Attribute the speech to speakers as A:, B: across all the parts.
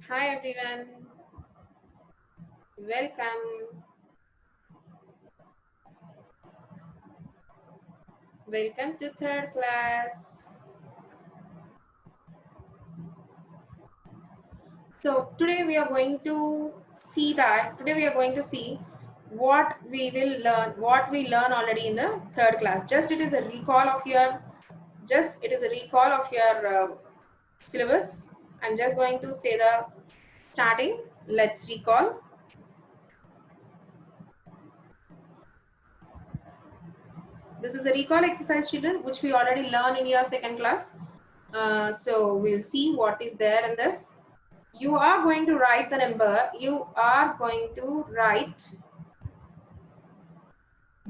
A: Hi everyone, welcome. Welcome to third class. So today we are going to see what we will learn, what we learn already in the third class. It is a recall of your syllabus. I'm just going to say the starting. Let's recall. This is a recall exercise, children, which we already learned in your second class. So we'll see what is there in this. You are going to write the number. You are going to write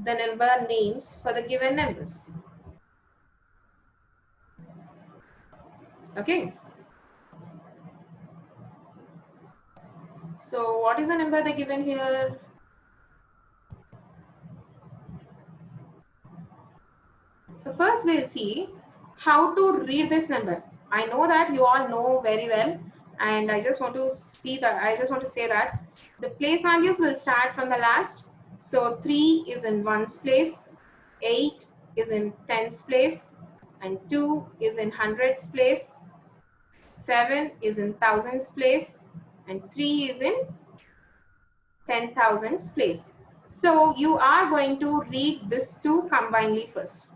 A: the number names for the given numbers. Okay. So what is the number they given here? So first we'll see how to read this number. I know that you all know very well, and I just want to say that the place values will start from the last. So 3 is in ones place, 8 is in tens place, and 2 is in hundreds place, 7 is in thousands place, and 3 is in 10,000s place. So you are going to read this two combinedly first.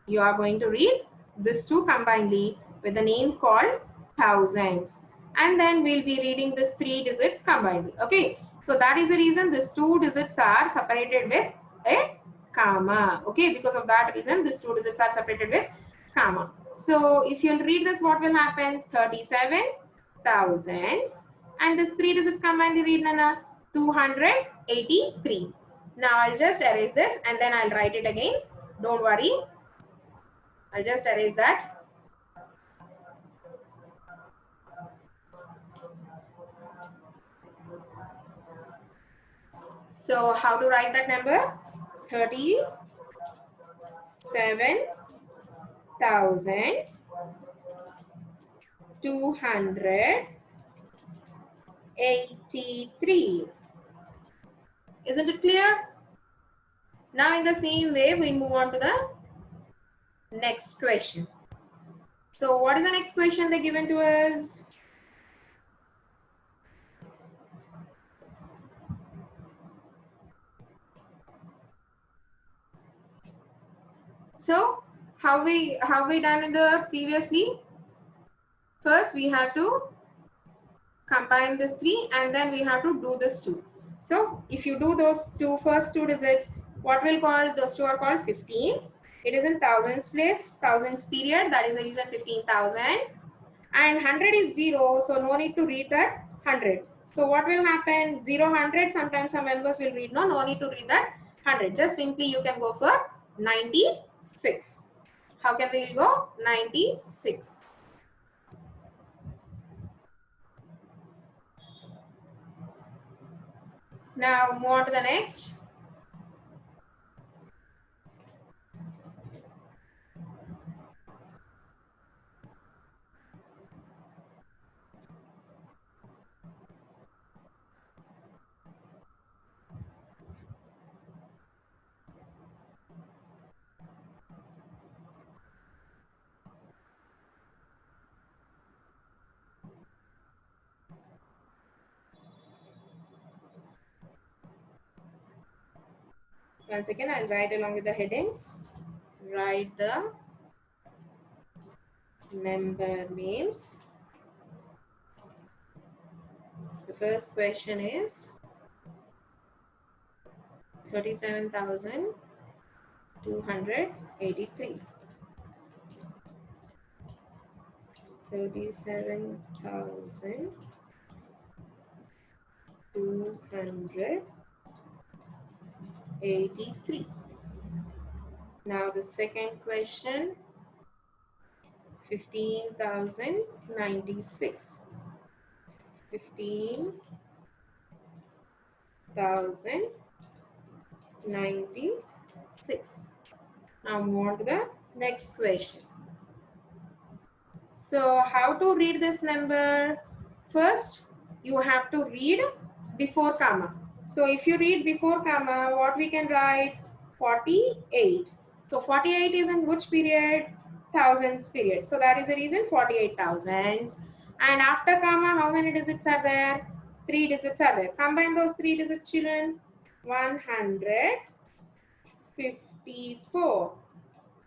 A: You are going to read this two combinedly with a name called thousands. And then we'll be reading this 3 digits combinedly. Okay. So that is the reason these 2 digits are separated with a comma. Okay. Because of that reason, these 2 digits are separated with comma. So if you'll read this, what will happen? 37 thousands. And this 3 digits combinedly read Nana 283. Now I'll just erase this and then I'll write it again. Don't worry. I'll just erase that. So how to write that number? 37,283. Isn't it clear? Now in the same way, we move on to the next question. So what is the next question they given to us? So how we done in the previously? First we have to combine this 3 and then we have to do this 2. So if you do those first two digits, what we'll call those two are called 15. It is in thousands place, thousands period. That is the reason 15,000. And 100 is 0, so no need to read that 100. So what will happen? 0, 100. Sometimes some members will read no need to read that 100. Just simply you can go for 96. How can we go? 96. Now move on to the next. Once again, I'll write along with the headings. Write the number names. The first question is 37,283. 37,283. Now the second question, 15,096. 15,096. Now move on to the next question. So how to read this number? First, you have to read before comma. So if you read before comma, what we can write? 48. So 48 is in which period? Thousands period. So that is the reason 48,000. And after comma, how many digits are there? 3 digits are there. Combine those 3 digits, children. 154.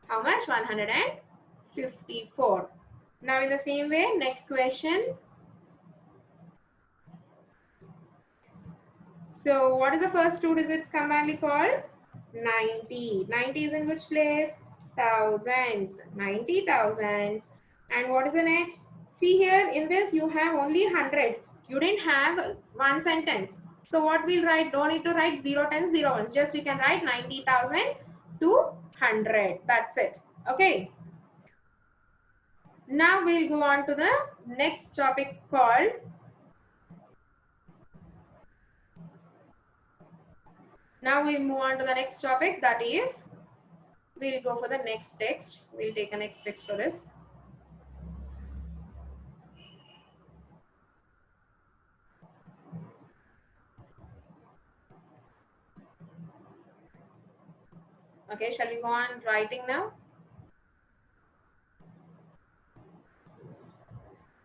A: How much? 154. Now in the same way, next question. So what is the first 2 digits combinedly called? 90. 90 is in which place? Thousands. 90 thousands. And what is the next? See here, in this you have only 100. You didn't have one sentence. So what we'll write? Don't need to write 0, 10, 0 ones. Just we can write 90,000 to 100. That's it. Okay. Now we'll go on to the next topic called Now we move on to the next topic, that is, we'll go for the next text. We'll take a next text for this. Okay, shall we go on writing now?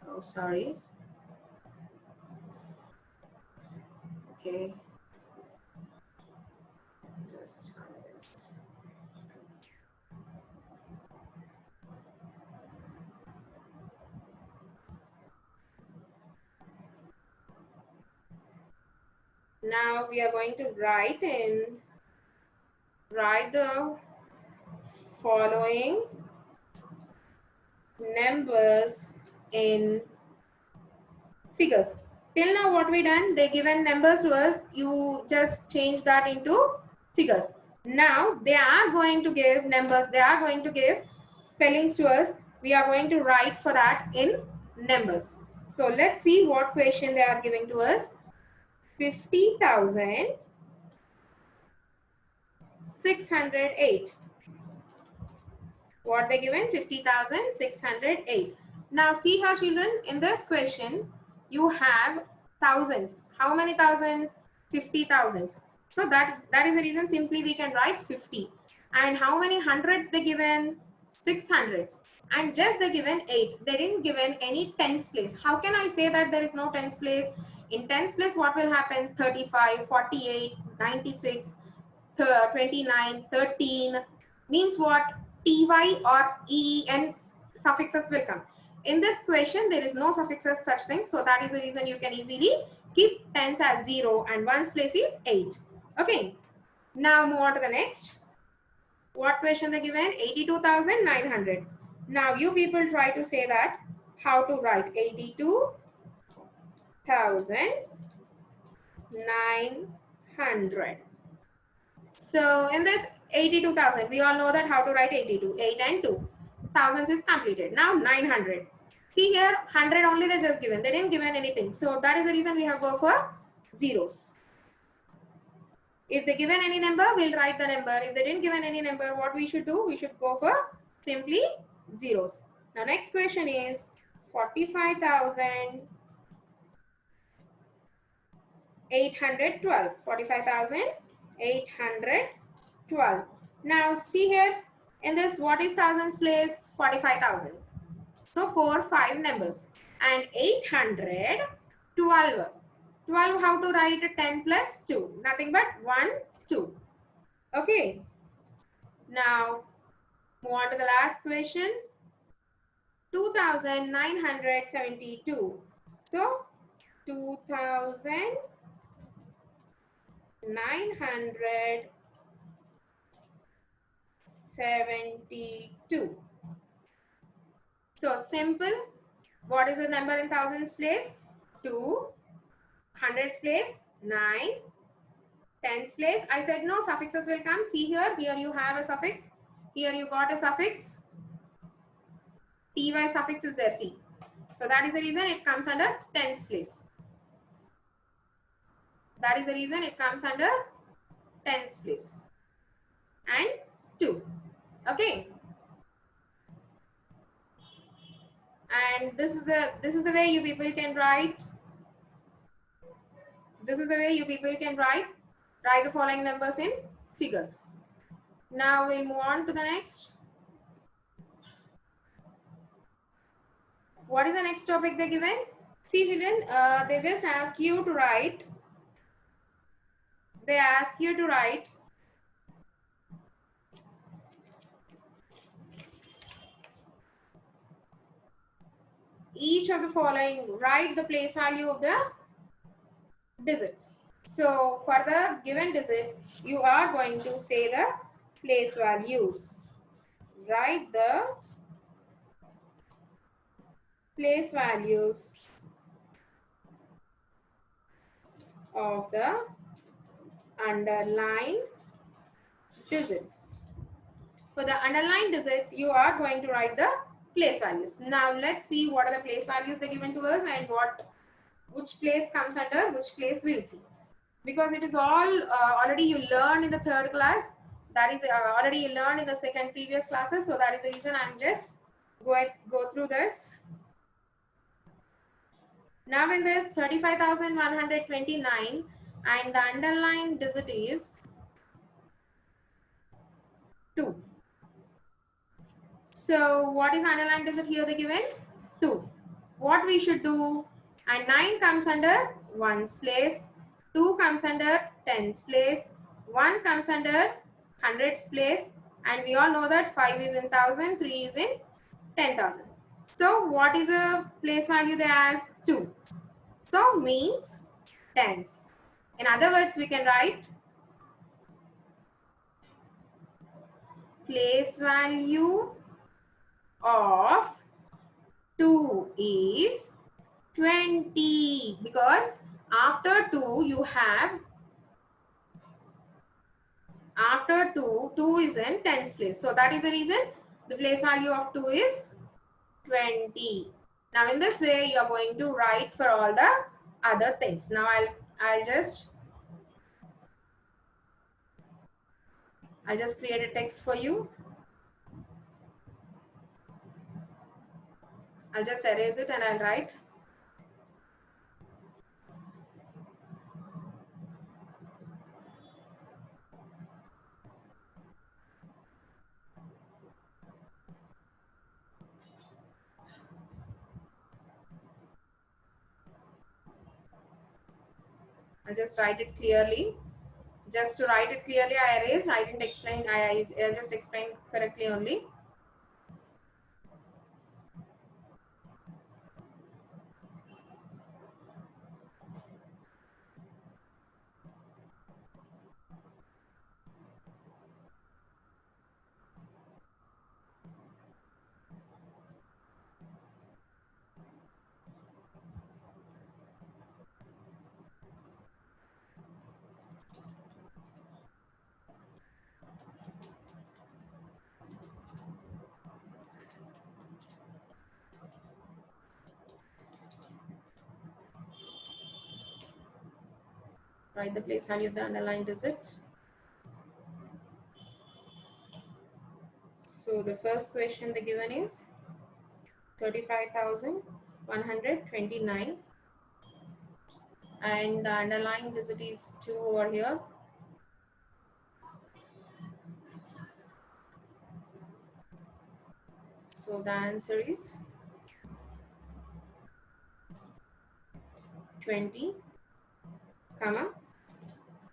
A: Oh, sorry. Okay. Just now we are going to write the following numbers in figures. Till now what we done, they given numbers to us, you just change that into figures. Now they are going to give numbers, they are going to give spellings to us. We are going to write for that in numbers. So let's see what question they are giving to us. 50,608. What they given? 50,608. Now see here, children, in this question you have thousands. How many thousands? 50 thousands. So that is the reason simply we can write 50. And how many hundreds they given? 600s. And just they given 8. They didn't given any tens place. How can I say that there is no tens place? In tens place what will happen? 35, 48, 96, 29, 13. Means what? Ty or en suffixes will come. In this question, there is no suffixes such thing. So that is the reason you can easily keep tens as 0 and ones place is 8. Okay. Now move on to the next. What question they given? 82,900. Now you people try to say that how to write 82,900. So in this 82,000, we all know that how to write 82. 8 and 2. Thousands is completed. Now 900. See here, 100 only they just given. They didn't given anything. So that is the reason we have go for zeros. If they given any number, we'll write the number. If they didn't given any number, what we should do? We should go for simply zeros. Now next question is 45,812. 45,812. Now see here, in this what is thousands place? 45,000. So 4, 5 numbers. And 812. 12, how to write 10 plus 2? Nothing but 1, 2. Okay. Now move on to the last question. 2,972. So 2,972. So simple. What is the number in thousands place? 2. Hundreds place? 9. Tens place? I said no suffixes will come. See here. Here you have a suffix. Here you got a suffix. Ty suffix is there. See. So that is the reason it comes under tens place. That is the reason it comes under tens place. And 2. Okay. And this is the way you people can write This is the way you people can write the following numbers in figures. Now we'll move on to the next. What is the next topic they given? See children, they just ask you to write. They ask you to write each of the following, write the place value of the digits. So for the given digits, you are going to say the place values. Write the place values of the underlined digits. For the underlined digits, you are going to write the place values. Now let's see what are the place values they given to us and which place comes under which place we'll see. Because it is all already you learned in the third class. That is already you learned in the second previous classes. So that is the reason I'm just go through this. Now in this 35,129 and the underlined digit is 2. So what is underlined digit here they given? 2. What we should do? And 9 comes under 1's place, 2 comes under 10's place, 1 comes under 100's place, and we all know that 5 is in 1000, 3 is in 10,000. So what is the place value they ask? 2. So means tens. In other words, we can write place value of 2 is 20, because after 2 you have, after 2 is in tens place. So that is the reason the place value of 2 is 20. Now in this way you are going to write for all the other things. Now I'll just create a text for you. I'll just erase it and I'll write I'll just write it clearly. Just to write it clearly, I erased. I didn't explain. I just explained correctly only. Write the place value of the underlined digit. So the first question they given is 35,129 and the underlying digit is 2 over here. So the answer is 20, comma,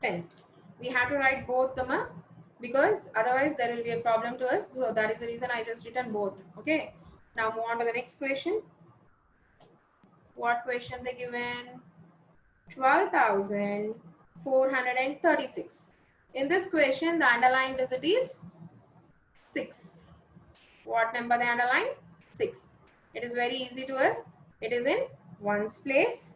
A: tens. We have to write both them because otherwise there will be a problem to us. So that is the reason I just written both. Okay. Now move on to the next question. What question they given? 12,436. In this question, the underlying digit is 6. What number they underline? 6. It is very easy to us. It is in 1's place.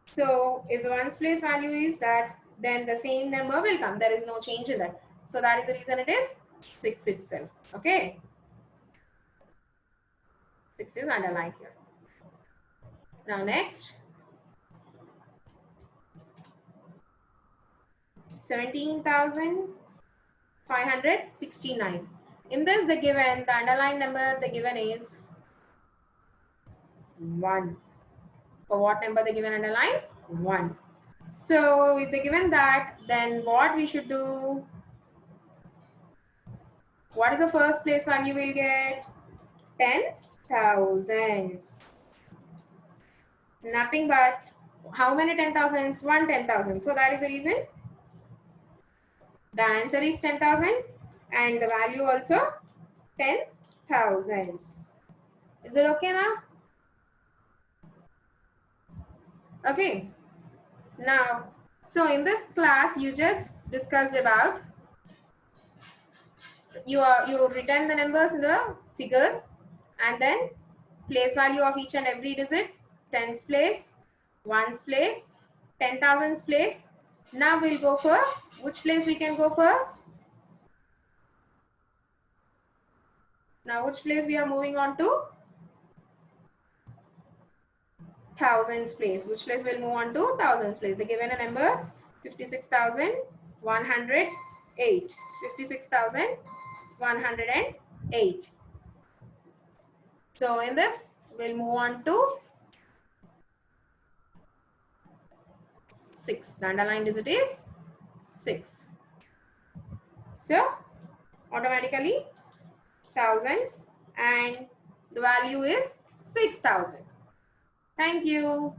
A: So if the 1's place value is that, then the same number will come. There is no change in that. So that is the reason it is 6 itself. Okay. 6 is underlined here. Now next. 17,569. In this the given, the underlying number the given is 1. For what number the given underline? 1. So if they're given that, then what we should do? What is the first place value we'll get? 10,000. Nothing but how many 10,000s? One 10,000. So that is the reason. The answer is 10,000 and the value also 10,000. Is it okay, ma'am? Okay. Now, so in this class, you just discussed about you written the numbers in the figures and then place value of each and every digit, tens place, ones place, 10,000s place. Now we'll go for which place we can go for? Now which place we are moving on to? Thousands place. Which place will move on to thousands place? They given a number 56,108. 56,108. So in this, we'll move on to 6. The underlying digit is 6. So automatically thousands and the value is 6,000. Thank you.